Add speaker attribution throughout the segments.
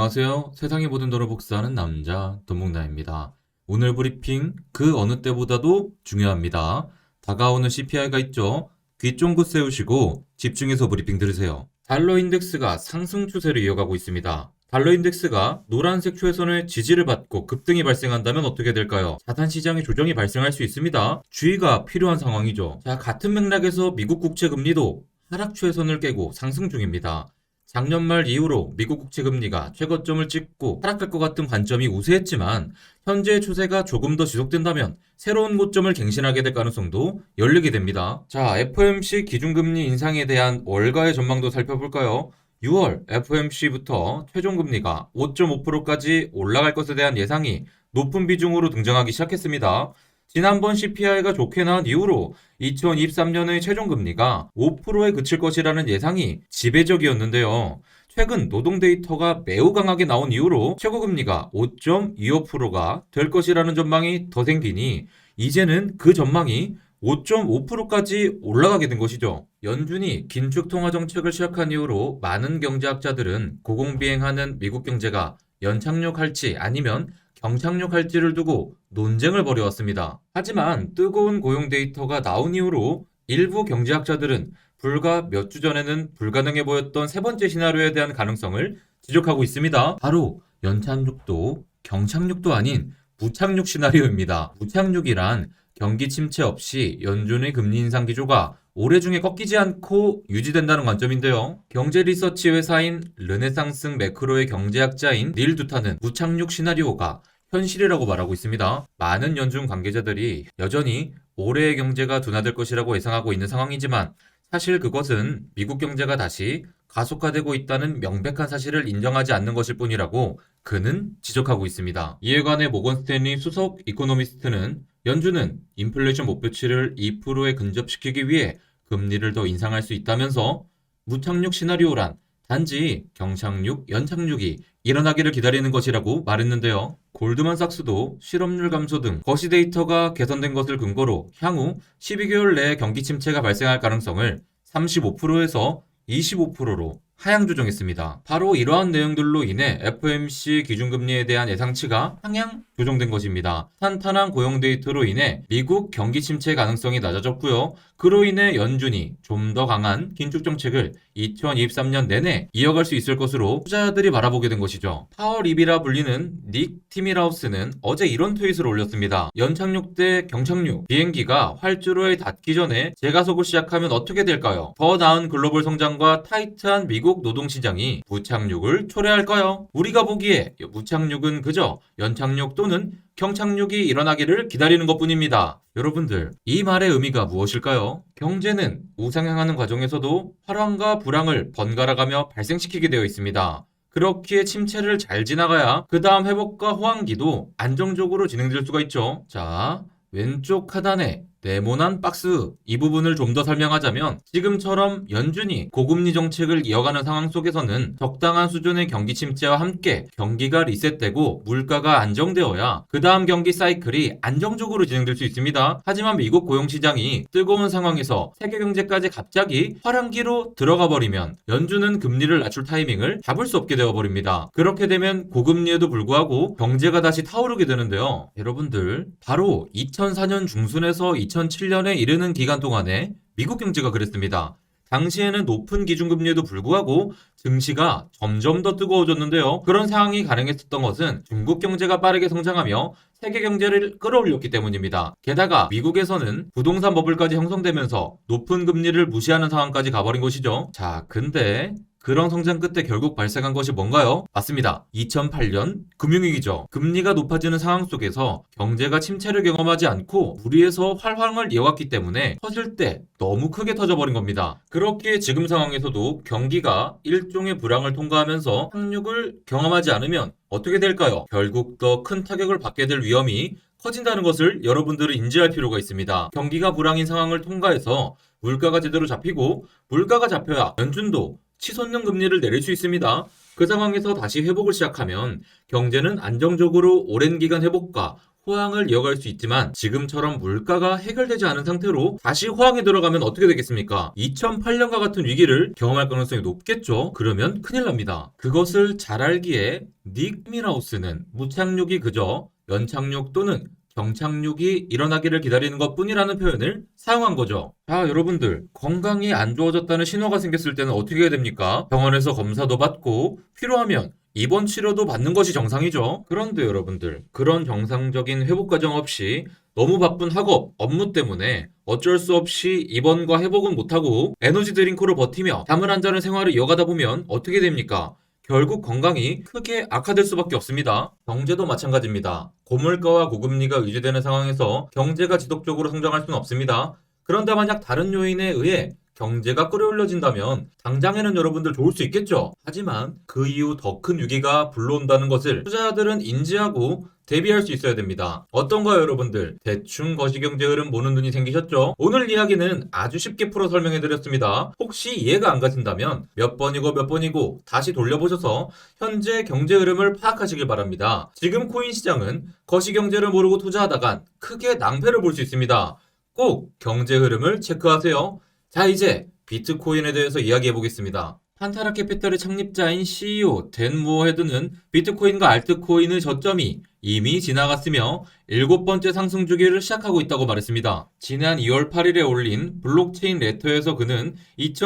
Speaker 1: 안녕하세요. 세상의 모든 돈을 복사하는 남자 돈봉나입니다. 오늘 브리핑 그 어느 때보다도 중요합니다. 다가오는 CPI가 있죠. 귀 쫑긋 세우시고 집중해서 브리핑 들으세요. 달러 인덱스가 상승 추세를 이어가고 있습니다. 달러 인덱스가 노란색 추세선의 지지를 받고 급등이 발생한다면 어떻게 될까요? 자산 시장에 조정이 발생할 수 있습니다. 주의가 필요한 상황이죠. 자, 같은 맥락에서 미국 국채 금리도 하락 추세선을 깨고 상승 중입니다. 작년 말 이후로 미국 국채 금리가 최고점을 찍고 하락할 것 같은 관점이 우세했지만 현재의 추세가 조금 더 지속된다면 새로운 고점을 갱신하게 될 가능성도 열리게 됩니다. 자, FOMC 기준금리 인상에 대한 월가의 전망도 살펴볼까요? 6월 FOMC부터 최종금리가 5.5%까지 올라갈 것에 대한 예상이 높은 비중으로 등장하기 시작했습니다. 지난번 CPI가 좋게 나온 이후로 2023년의 최종금리가 5%에 그칠 것이라는 예상이 지배적이었는데요. 최근 노동 데이터가 매우 강하게 나온 이후로 최고금리가 5.25%가 될 것이라는 전망이 더 생기니 이제는 그 전망이 5.5%까지 올라가게 된 것이죠. 연준이 긴축 통화 정책을 시작한 이후로 많은 경제학자들은 고공비행하는 미국 경제가 연착륙할지 아니면 경착륙할지를 두고 논쟁을 벌여왔습니다. 하지만 뜨거운 고용 데이터가 나온 이후로 일부 경제학자들은 불과 몇 주 전에는 불가능해 보였던 세 번째 시나리오에 대한 가능성을 지적하고 있습니다. 바로 연착륙도 경착륙도 아닌 무착륙 시나리오입니다. 무착륙이란 경기 침체 없이 연준의 금리 인상 기조가 올해 중에 꺾이지 않고 유지된다는 관점인데요. 경제 리서치 회사인 르네상스 매크로의 경제학자인 닐 두타는 무착륙 시나리오가 현실이라고 말하고 있습니다. 많은 연준 관계자들이 여전히 올해의 경제가 둔화될 것이라고 예상하고 있는 상황이지만 사실 그것은 미국 경제가 다시 가속화되고 있다는 명백한 사실을 인정하지 않는 것일 뿐이라고 그는 지적하고 있습니다. 이에 관해 모건 스탠리 수석 이코노미스트는 연준은 인플레이션 목표치를 2%에 근접시키기 위해 금리를 더 인상할 수 있다면서 무착륙 시나리오란 단지 경착륙, 연착륙이 일어나기를 기다리는 것이라고 말했는데요. 골드만삭스도 실업률 감소 등 거시 데이터가 개선된 것을 근거로 향후 12개월 내에 경기 침체가 발생할 가능성을 35%에서 25%로 하향 조정했습니다. 바로 이러한 내용들로 인해 FOMC 기준금리에 대한 예상치가 상향 조정된 것입니다. 탄탄한 고용 데이터로 인해 미국 경기 침체 가능성이 낮아졌고요. 그로 인해 연준이 좀 더 강한 긴축 정책을 2023년 내내 이어갈 수 있을 것으로 투자자들이 바라보게 된 것이죠. 파워립이라 불리는 닉 티밀하우스는 어제 이런 트윗을 올렸습니다. 연착륙 대 경착륙, 비행기가 활주로에 닿기 전에 재가속을 시작하면 어떻게 될까요? 더 나은 글로벌 성장과 타이트한 미국 노동시장이 무착륙을 초래할까요? 우리가 보기에 무착륙은 그저 연착륙 또는 경착륙이 일어나기를 기다리는 것뿐입니다. 여러분들, 이 말의 의미가 무엇일까요? 경제는 우상향하는 과정에서도 화랑과 불황을 번갈아가며 발생시키게 되어 있습니다. 그렇기에 침체를 잘 지나가야 그 다음 회복과 호황기도 안정적으로 진행될 수가 있죠. 자, 왼쪽 하단에 네모난 박스 이 부분을 좀 더 설명하자면 지금처럼 연준이 고금리 정책을 이어가는 상황 속에서는 적당한 수준의 경기 침체와 함께 경기가 리셋되고 물가가 안정되어야 그 다음 경기 사이클이 안정적으로 진행될 수 있습니다. 하지만 미국 고용시장이 뜨거운 상황에서 세계 경제까지 갑자기 화랑기로 들어가 버리면 연준은 금리를 낮출 타이밍을 잡을 수 없게 되어버립니다. 그렇게 되면 고금리에도 불구하고 경제가 다시 타오르게 되는데요. 여러분들, 바로 2004년 중순에서 2007년에 이르는 기간 동안에 미국 경제가 그랬습니다. 당시에는 높은 기준금리에도 불구하고 증시가 점점 더 뜨거워졌는데요. 그런 상황이 가능했었던 것은 중국 경제가 빠르게 성장하며 세계 경제를 끌어올렸기 때문입니다. 게다가 미국에서는 부동산 버블까지 형성되면서 높은 금리를 무시하는 상황까지 가버린 것이죠. 자, 근데 그런 성장 끝에 결국 발생한 것이 뭔가요? 맞습니다. 2008년 금융위기죠. 금리가 높아지는 상황 속에서 경제가 침체를 경험하지 않고 무리해서 활황을 이어갔기 때문에 터질 때 너무 크게 터져버린 겁니다. 그렇기에 지금 상황에서도 경기가 일종의 불황을 통과하면서 상륙을 경험하지 않으면 어떻게 될까요? 결국 더 큰 타격을 받게 될 위험이 커진다는 것을 여러분들은 인지할 필요가 있습니다. 경기가 불황인 상황을 통과해서 물가가 제대로 잡히고 물가가 잡혀야 연준도 치솟는 금리를 내릴 수 있습니다. 그 상황에서 다시 회복을 시작하면 경제는 안정적으로 오랜 기간 회복과 호황을 이어갈 수 있지만 지금처럼 물가가 해결되지 않은 상태로 다시 호황에 들어가면 어떻게 되겠습니까? 2008년과 같은 위기를 경험할 가능성이 높겠죠? 그러면 큰일 납니다. 그것을 잘 알기에 닉 미라우스는 무착륙이 그저 연착륙 또는 경착륙이 일어나기를 기다리는 것뿐이라는 표현을 사용한 거죠. 자, 여러분들, 건강이 안 좋아졌다는 신호가 생겼을 때는 어떻게 해야 됩니까? 병원에서 검사도 받고 필요하면 입원 치료도 받는 것이 정상이죠. 그런데 여러분들, 그런 정상적인 회복 과정 없이 너무 바쁜 학업, 업무 때문에 어쩔 수 없이 입원과 회복은 못하고 에너지 드링크로 버티며 잠을 안 자는 생활을 이어가다 보면 어떻게 됩니까? 결국 건강이 크게 악화될 수밖에 없습니다. 경제도 마찬가지입니다. 고물가와 고금리가 유지되는 상황에서 경제가 지속적으로 성장할 수는 없습니다. 그런데 만약 다른 요인에 의해 경제가 끌어올려진다면 당장에는 여러분들 좋을 수 있겠죠. 하지만 그 이후 더 큰 위기가 불러온다는 것을 투자자들은 인지하고 대비할 수 있어야 됩니다. 어떤가요, 여러분들? 대충 거시경제 흐름 보는 눈이 생기셨죠? 오늘 이야기는 아주 쉽게 풀어 설명해 드렸습니다. 혹시 이해가 안 가신다면 몇 번이고 다시 돌려보셔서 현재 경제 흐름을 파악하시길 바랍니다. 지금 코인 시장은 거시경제를 모르고 투자하다간 크게 낭패를 볼 수 있습니다. 꼭 경제 흐름을 체크하세요. 자, 이제 비트코인에 대해서 이야기해 보겠습니다. 판타라 캐피탈의 창립자인 CEO 댄 모어헤드는 비트코인과 알트코인의 저점이 이미 지나갔으며 7번째 상승 주기를 시작하고 있다고 말했습니다. 지난 2월 8일에 올린 블록체인 레터에서 그는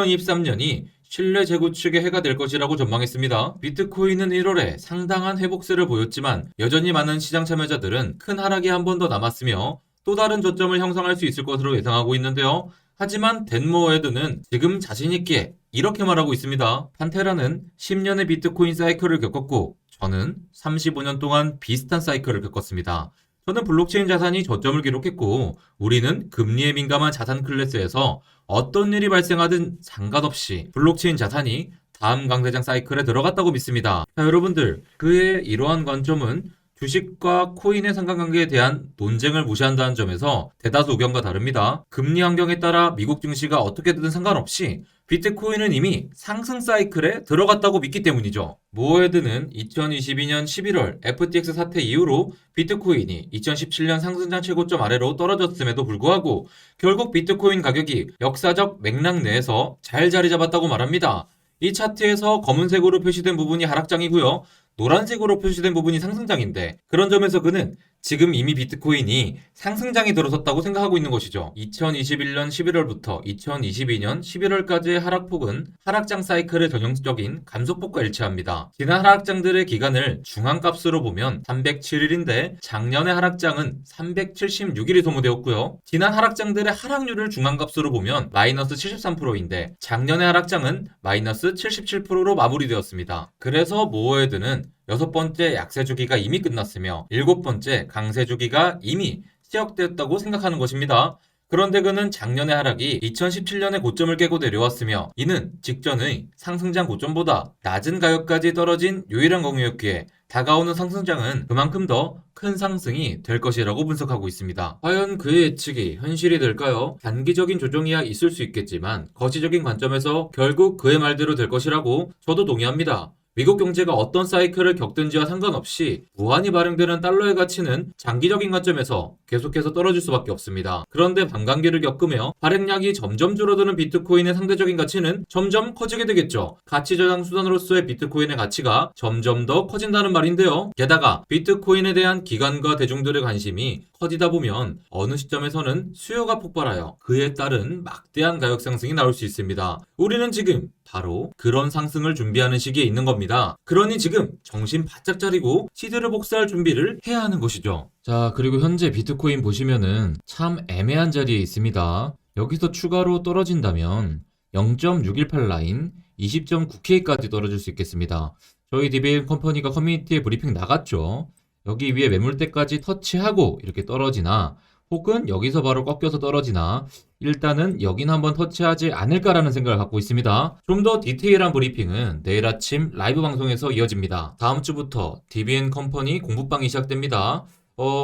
Speaker 1: 2023년이 신뢰 재구축의 해가 될 것이라고 전망했습니다. 비트코인은 1월에 상당한 회복세를 보였지만 여전히 많은 시장 참여자들은 큰 하락이 한 번 더 남았으며 또 다른 저점을 형성할 수 있을 것으로 예상하고 있는데요. 하지만 댄 모어헤드는 지금 자신있게 이렇게 말하고 있습니다. 판테라는 10년의 비트코인 사이클을 겪었고 저는 35년 동안 비슷한 사이클을 겪었습니다. 저는 블록체인 자산이 저점을 기록했고 우리는 금리에 민감한 자산 클래스에서 어떤 일이 발생하든 상관없이 블록체인 자산이 다음 강세장 사이클에 들어갔다고 믿습니다. 자, 여러분들, 그의 이러한 관점은 주식과 코인의 상관관계에 대한 논쟁을 무시한다는 점에서 대다수 의견과 다릅니다. 금리 환경에 따라 미국 증시가 어떻게 되든 상관없이 비트코인은 이미 상승 사이클에 들어갔다고 믿기 때문이죠. 모어헤드는 2022년 11월 FTX 사태 이후로 비트코인이 2017년 상승장 최고점 아래로 떨어졌음에도 불구하고 결국 비트코인 가격이 역사적 맥락 내에서 잘 자리 잡았다고 말합니다. 이 차트에서 검은색으로 표시된 부분이 하락장이고요. 노란색으로 표시된 부분이 상승장인데 그런 점에서 그는 지금 이미 비트코인이 상승장에 들어섰다고 생각하고 있는 것이죠. 2021년 11월부터 2022년 11월까지의 하락폭은 하락장 사이클의 전형적인 감소폭과 일치합니다. 지난 하락장들의 기간을 중앙값으로 보면 307일인데 작년의 하락장은 376일이 소모되었고요. 지난 하락장들의 하락률을 중앙값으로 보면 마이너스 73%인데 작년의 하락장은 마이너스 77%로 마무리되었습니다. 그래서 모어헤드는 6번째 약세 주기가 이미 끝났으며 7번째 강세 주기가 이미 시작되었다고 생각하는 것입니다. 그런데 그는 작년의 하락이 2017년의 고점을 깨고 내려왔으며 이는 직전의 상승장 고점보다 낮은 가격까지 떨어진 유일한 경우였기에 다가오는 상승장은 그만큼 더 큰 상승이 될 것이라고 분석하고 있습니다. 과연 그의 예측이 현실이 될까요? 단기적인 조정이야 있을 수 있겠지만 거시적인 관점에서 결국 그의 말대로 될 것이라고 저도 동의합니다. 미국 경제가 어떤 사이클을 겪든지와 상관없이 무한히 발행되는 달러의 가치는 장기적인 관점에서 계속해서 떨어질 수밖에 없습니다. 그런데 반감기를 겪으며 발행량이 점점 줄어드는 비트코인의 상대적인 가치는 점점 커지게 되겠죠. 가치 저장 수단으로서의 비트코인의 가치가 점점 더 커진다는 말인데요. 게다가 비트코인에 대한 기관과 대중들의 관심이 커지다 보면 어느 시점에서는 수요가 폭발하여 그에 따른 막대한 가격 상승이 나올 수 있습니다. 우리는 지금 바로 그런 상승을 준비하는 시기에 있는 겁니다. 그러니 지금 정신 바짝 차리고 시드를 복사할 준비를 해야 하는 것이죠. 자, 그리고 현재 비트코인 보시면은 참 애매한 자리에 있습니다. 여기서 추가로 떨어진다면 0.618 라인 20.9K까지 떨어질 수 있겠습니다. 저희 DBN 컴퍼니가 커뮤니티에 브리핑 나갔죠. 여기 위에 매물대까지 터치하고 이렇게 떨어지나 혹은 여기서 바로 꺾여서 떨어지나 일단은 여긴 한번 터치하지 않을까라는 생각을 갖고 있습니다. 좀 더 디테일한 브리핑은 내일 아침 라이브 방송에서 이어집니다. 다음 주부터 DBN 컴퍼니 공부방이 시작됩니다.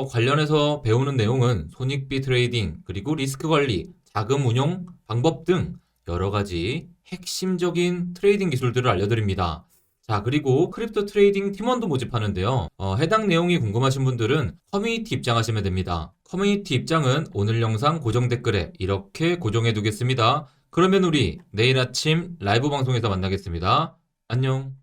Speaker 1: 관련해서 배우는 내용은 손익비 트레이딩, 그리고 리스크 관리, 자금 운용 방법 등 여러 가지 핵심적인 트레이딩 기술들을 알려드립니다. 자, 그리고 크립토 트레이딩 팀원도 모집하는데요. 해당 내용이 궁금하신 분들은 커뮤니티 입장하시면 됩니다. 커뮤니티 입장은 오늘 영상 고정 댓글에 이렇게 고정해 두겠습니다. 그러면 우리 내일 아침 라이브 방송에서 만나겠습니다. 안녕.